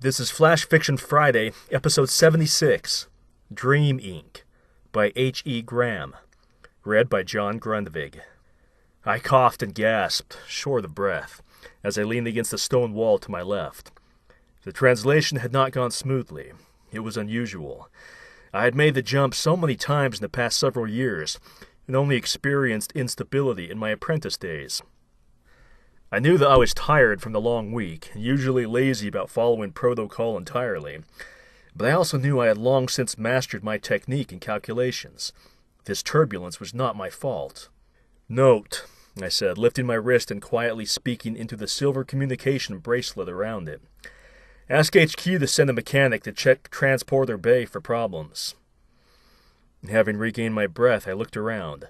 This is Flash Fiction Friday, episode 76, Dream Inc., by H.E. Grahame, read by John Grundvig. I coughed and gasped, short of breath, as I leaned against the stone wall to my left. The translation had not gone smoothly. It was unusual. I had made the jump so many times in the past several years, and only experienced instability in my apprentice days. I knew that I was tired from the long week, and usually lazy about following protocol entirely, but I also knew I had long since mastered my technique and calculations. This turbulence was not my fault. "Note," I said, lifting my wrist and quietly speaking into the silver communication bracelet around it. "Ask HQ to send a mechanic to check Transporter Bay for problems." Having regained my breath, I looked around,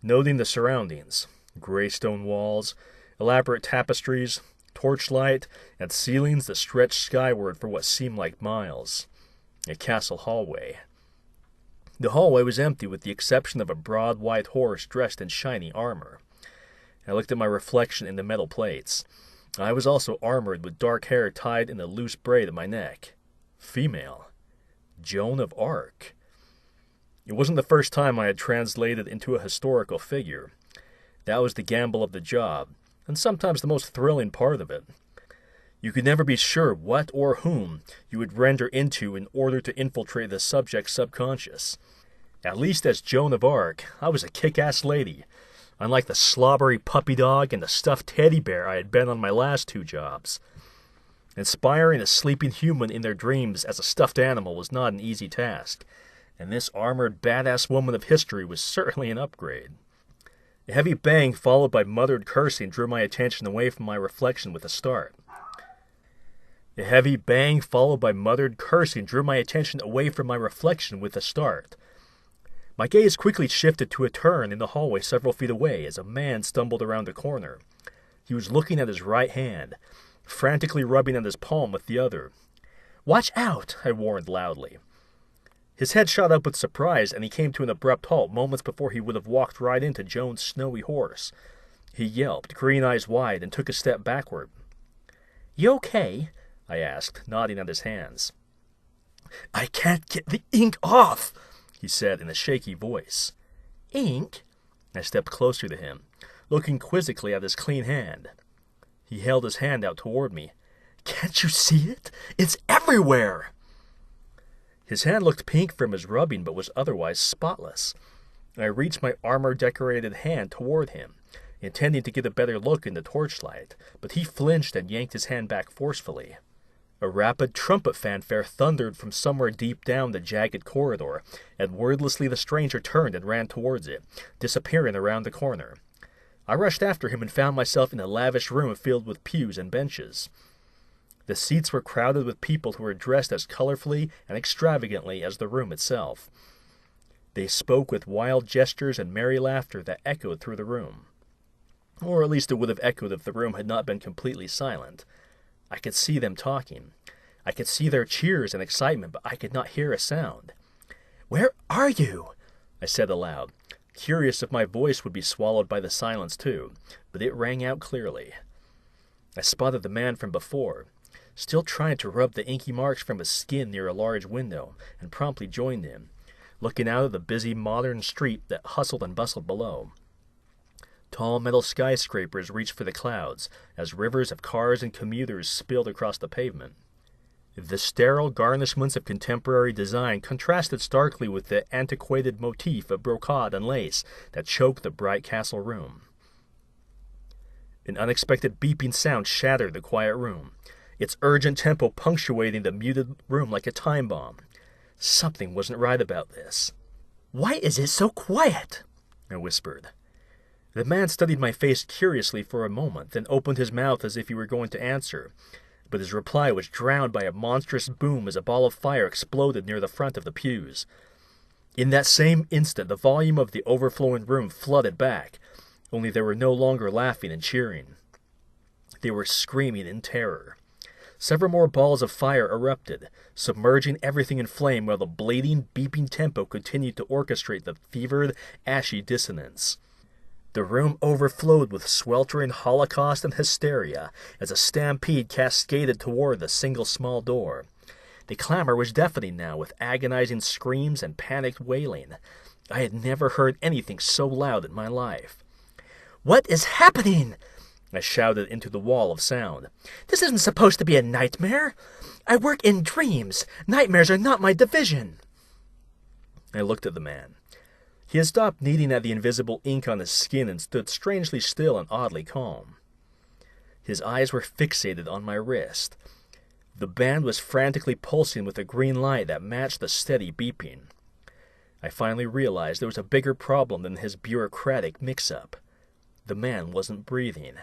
noting the surroundings: gray stone walls, elaborate tapestries, torchlight, and ceilings that stretched skyward for what seemed like miles. A castle hallway. The hallway was empty with the exception of a broad white horse dressed in shiny armor. I looked at my reflection in the metal plates. I was also armored with dark hair tied in a loose braid at my neck. Female. Joan of Arc. It wasn't the first time I had translated into a historical figure. That was the gamble of the job, and sometimes the most thrilling part of it. You could never be sure what or whom you would render into in order to infiltrate the subject's subconscious. At least as Joan of Arc, I was a kick-ass lady, unlike the slobbery puppy dog and the stuffed teddy bear I had been on my last two jobs. Inspiring a sleeping human in their dreams as a stuffed animal was not an easy task, and this armored badass woman of history was certainly an upgrade. A heavy bang followed by muttered cursing drew my attention away from my reflection with a start. A heavy bang followed by muttered cursing drew my attention away from my reflection with a start. My gaze quickly shifted to a turn in the hallway several feet away as a man stumbled around a corner. He was looking at his right hand, frantically rubbing at his palm with the other. "Watch out!" I warned loudly. His head shot up with surprise, and he came to an abrupt halt moments before he would have walked right into Joan's snowy horse. He yelped, green eyes wide, and took a step backward. "You okay?" I asked, nodding at his hands. "I can't get the ink off," he said in a shaky voice. "Ink?" I stepped closer to him, looking quizzically at his clean hand. He held his hand out toward me. "Can't you see it? It's everywhere!" His hand looked pink from his rubbing, but was otherwise spotless. I reached my armor-decorated hand toward him, intending to get a better look in the torchlight, but he flinched and yanked his hand back forcefully. A rapid trumpet fanfare thundered from somewhere deep down the jagged corridor, and wordlessly the stranger turned and ran towards it, disappearing around the corner. I rushed after him and found myself in a lavish room filled with pews and benches. The seats were crowded with people who were dressed as colorfully and extravagantly as the room itself. They spoke with wild gestures and merry laughter that echoed through the room. Or at least it would have echoed if the room had not been completely silent. I could see them talking. I could see their cheers and excitement, but I could not hear a sound. "Where are you?" I said aloud, curious if my voice would be swallowed by the silence too, but it rang out clearly. I spotted the man from before, still trying to rub the inky marks from his skin near a large window, and promptly joined him, looking out of the busy modern street that hustled and bustled below. Tall metal skyscrapers reached for the clouds, as rivers of cars and commuters spilled across the pavement. The sterile garnishments of contemporary design contrasted starkly with the antiquated motif of brocade and lace that choked the bright castle room. An unexpected beeping sound shattered the quiet room, its urgent tempo punctuating the muted room like a time bomb. Something wasn't right about this. "Why is it so quiet?" I whispered. The man studied my face curiously for a moment, then opened his mouth as if he were going to answer, but his reply was drowned by a monstrous boom as a ball of fire exploded near the front of the pews. In that same instant, the volume of the overflowing room flooded back, only they were no longer laughing and cheering. They were screaming in terror. Several more balls of fire erupted, submerging everything in flame while the bleeding, beeping tempo continued to orchestrate the fevered, ashy dissonance. The room overflowed with sweltering holocaust and hysteria as a stampede cascaded toward the single small door. The clamor was deafening now, with agonizing screams and panicked wailing. I had never heard anything so loud in my life. "What is happening?" I shouted into the wall of sound. "This isn't supposed to be a nightmare. I work in dreams. Nightmares are not my division." I looked at the man. He had stopped kneading at the invisible ink on his skin and stood strangely still and oddly calm. His eyes were fixated on my wrist. The band was frantically pulsing with a green light that matched the steady beeping. I finally realized there was a bigger problem than his bureaucratic mix-up. The man wasn't breathing.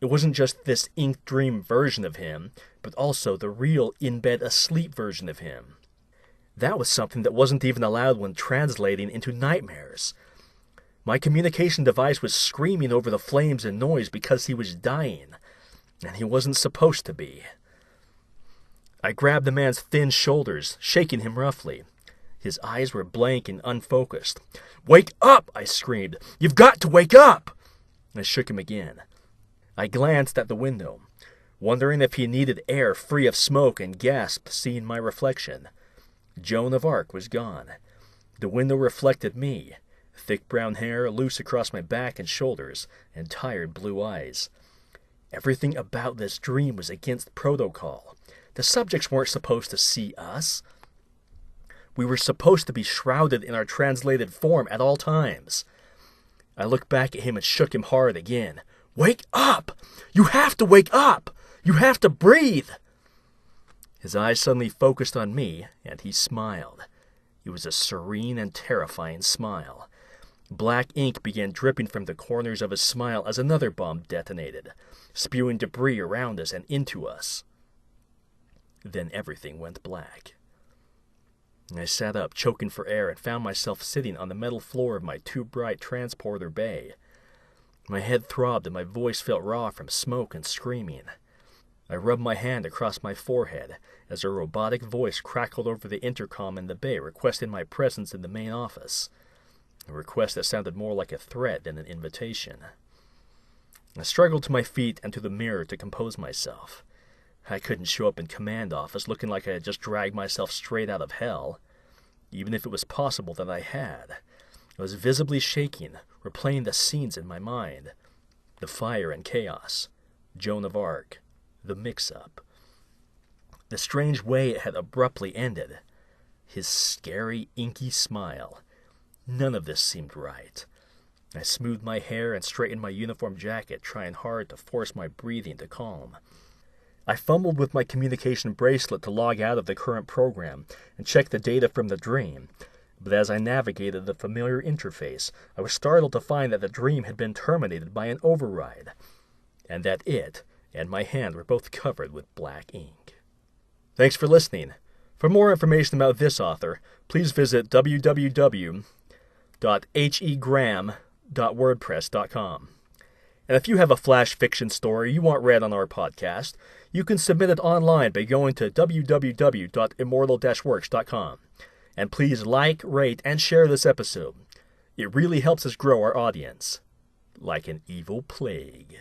It wasn't just this ink dream version of him, but also the real in-bed asleep version of him. That was something that wasn't even allowed when translating into nightmares. My communication device was screaming over the flames and noise because he was dying, and he wasn't supposed to be. I grabbed the man's thin shoulders, shaking him roughly. His eyes were blank and unfocused. "Wake up!" I screamed. "You've got to wake up!" I shook him again. I glanced at the window, wondering if he needed air free of smoke, and gasped, seeing my reflection. Joan of Arc was gone. The window reflected me, thick brown hair loose across my back and shoulders, and tired blue eyes. Everything about this dream was against protocol. The subjects weren't supposed to see us. We were supposed to be shrouded in our translated form at all times. I looked back at him and shook him hard again. "Wake up! You have to wake up! You have to breathe!" His eyes suddenly focused on me, and he smiled. It was a serene and terrifying smile. Black ink began dripping from the corners of his smile as another bomb detonated, spewing debris around us and into us. Then everything went black. I sat up, choking for air, and found myself sitting on the metal floor of my too-bright transporter bay. My head throbbed and my voice felt raw from smoke and screaming. I rubbed my hand across my forehead as a robotic voice crackled over the intercom in the bay requesting my presence in the main office, a request that sounded more like a threat than an invitation. I struggled to my feet and to the mirror to compose myself. I couldn't show up in command office looking like I had just dragged myself straight out of hell, even if it was possible that I had. I was visibly shaking, replaying the scenes in my mind. The fire and chaos, Joan of Arc, the mix-up. The strange way it had abruptly ended. His scary, inky smile. None of this seemed right. I smoothed my hair and straightened my uniform jacket, trying hard to force my breathing to calm. I fumbled with my communication bracelet to log out of the current program and check the data from the dream, but as I navigated the familiar interface, I was startled to find that the dream had been terminated by an override, and that it and my hand were both covered with black ink. Thanks for listening. For more information about this author, please visit www.hegrahame.wordpress.com. And if you have a flash fiction story you want read on our podcast, you can submit it online by going to www.immortal-works.com. And please like, rate, and share this episode. It really helps us grow our audience. Like an evil plague.